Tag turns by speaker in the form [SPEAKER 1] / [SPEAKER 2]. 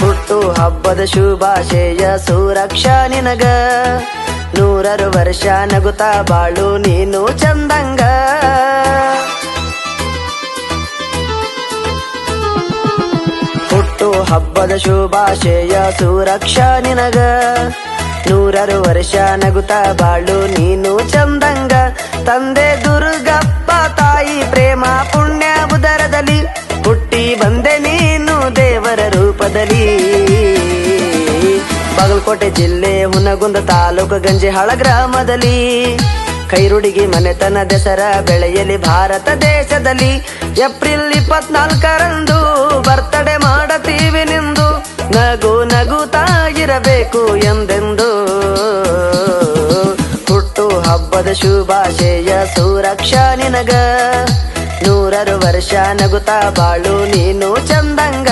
[SPEAKER 1] ಹುಟ್ಟು ಹಬ್ಬದ ಶುಭಾಶಯ ಸುರಕ್ಷಾ ನಿನಗ, 100 ವರ್ಷ ನಗುತ್ತಾ ಬಾಳು ನೀನು ಚಂದಂಗ. ಹುಟ್ಟು ಹಬ್ಬದ ಶುಭಾಶಯ ಸುರಕ್ಷಾ ನಿನಗ, 100 ವರ್ಷ ನಗುತ್ತಾ ಬಾಳು ನೀನು ಚಂದಂಗ. ತಂದೆ ದುರ್ಗಪ್ಪ ತಾಯಿ ಪ್ರೇಮ ಪುಣ್ಯ ಉದರದಲ್ಲಿ, ಹುಟ್ಟಿ ಬಂದೆ ನೀನು ದೇವರ ರೂಪದಲ್ಲಿ. ಬಾಗಲಕೋಟೆ ಜಿಲ್ಲೆ ಹುನಗುಂದ ತಾಲೂಕು ಗಂಜಿಹಾಳ ಗ್ರಾಮದಲ್ಲಿ, ಕೈರುಡಿಗೆ ಮನೆತನ ದಸರ ಬೆಳೆಯಲಿ ಭಾರತ ದೇಶದಲ್ಲಿ. ಏಪ್ರಿಲ್ 24ರಂದು ಬರ್ತಡೇ ಮಾಡತೀವಿ ನಿಂದು, ನಗು ನಗುತ್ತಾಗಿರಬೇಕು ಎಂದೆಂದು. ಹುಟ್ಟು ಹಬ್ಬದ ಶುಭಾಶಯ ಸುರಕ್ಷಾ ನಿನಗ, 100 ವರ್ಷ ನಗುತ್ತಾ ಬಾಳು ನೀನು ಚಂದಂಗ.